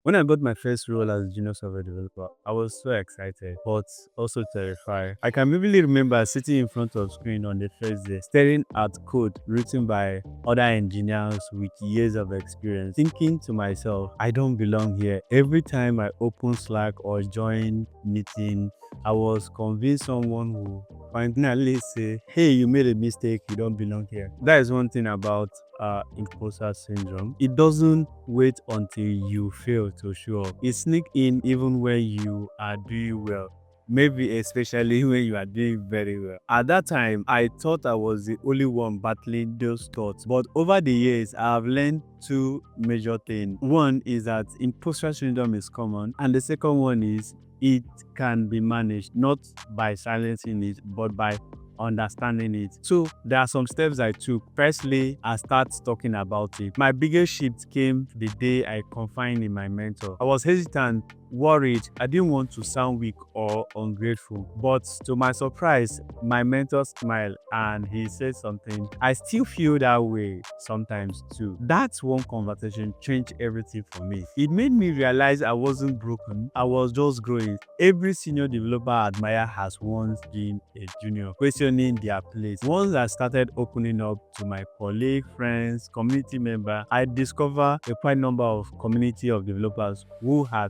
When I got my first role as a junior software developer, I was so excited, but also terrified. I can vividly remember sitting in front of screen on the first day, staring at code written by other engineers with years of experience, thinking to myself, I don't belong here. Every time I open Slack or join meeting, I was convinced someone will finally say, hey, you made a mistake, you don't belong here. That is one thing about imposter syndrome. It doesn't wait until you fail to show up. It sneaks in even when you are doing well. Maybe especially when you are doing very well. At that time, I thought I was the only one battling those thoughts. But over the years, I have learned two major things. One is that imposter syndrome is common, and the second one is it can be managed not by silencing it, but by understanding it. So there are some steps I took. Firstly, I started talking about it. My biggest shift came the day I confided in my mentor. I was hesitant, worried. I didn't want to sound weak or ungrateful. But to my surprise, my mentor smiled and he said something. I still feel that way sometimes too. That one conversation changed everything for me. It made me realize I wasn't broken. I was just growing. Every senior developer I admire has once been a junior, questioning their place. Once I started opening up to my colleague, friends, community member, I discovered a quite number of community of developers who had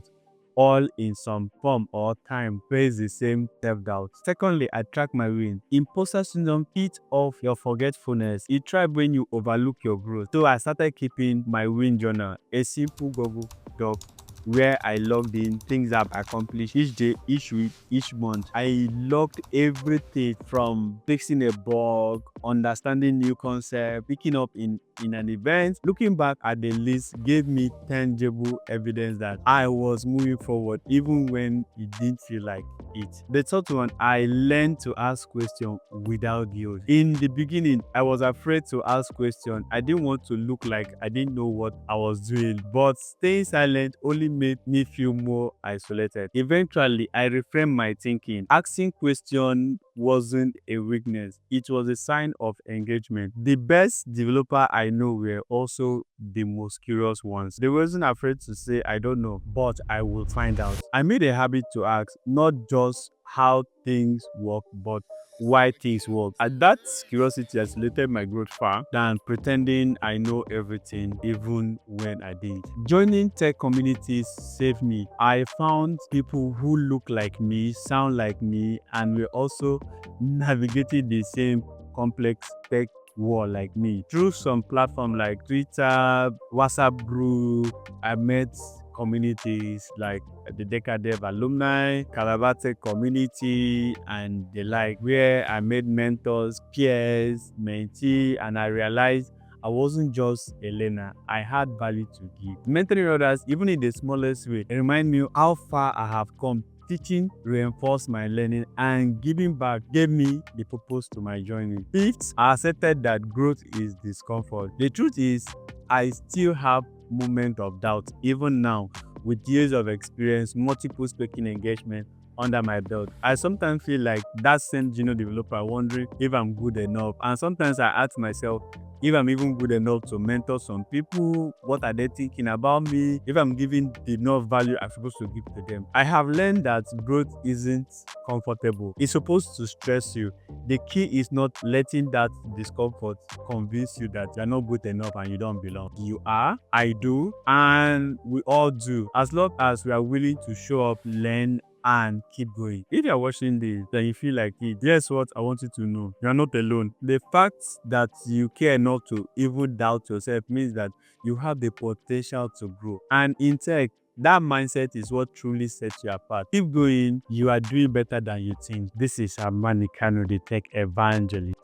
all in some form or time face the same self-doubt. Secondly, I track my win. Imposter syndrome feeds off your forgetfulness. It thrives when you overlook your growth. So I started keeping my win journal, a simple Google Doc where I logged in things I've accomplished each day, each week, each month. I logged everything from fixing a bug, understanding new concept, picking up in an event. Looking back at the list gave me tangible evidence that I was moving forward even when it didn't feel like it. The third one, I learned to ask questions without guilt. In the beginning, I was afraid to ask questions. I didn't want to look like I didn't know what I was doing, but staying silent only made me feel more isolated. Eventually, I reframed my thinking. Asking questions wasn't a weakness, it was a sign of engagement. The best developer I know were also the most curious ones. They wasn't afraid to say, I don't know, but I will find out. I made a habit to ask not just how things work, but why things work. And that curiosity accelerated my growth far than pretending I know everything even when I didn't. Joining tech communities saved me. I found people who look like me, sound like me, and were also navigating the same complex tech war like me. Through some platform like Twitter, WhatsApp group, I met communities like the Decadev alumni, Calabatic community, and the like, where I made mentors, peers, mentee, and I realized I wasn't just a learner, I had value to give. Mentoring others, even in the smallest way, remind me how far I have come. Teaching reinforced my learning and giving back gave me the purpose to my journey. Fifth, I accepted that growth is discomfort. The truth is, I still have moments of doubt even now with years of experience, multiple speaking engagement under my belt. I sometimes feel like that same junior developer wondering if I'm good enough. And sometimes I ask myself if I'm even good enough to mentor some people, what are they thinking about me, if I'm giving the enough value I'm supposed to give to them. I have learned that growth isn't comfortable. It's supposed to stress you. The key is not letting that discomfort convince you that you're not good enough and you don't belong. You are, I do, and we all do. As long as we are willing to show up, learn, and keep going. If you're watching this and you feel like it, guess what I want you to know? You're not alone. The fact that you care enough to even doubt yourself means that you have the potential to grow. And in tech, that mindset is what truly sets you apart. Keep going. You are doing better than you think. This is Amani Kano, the tech evangelist.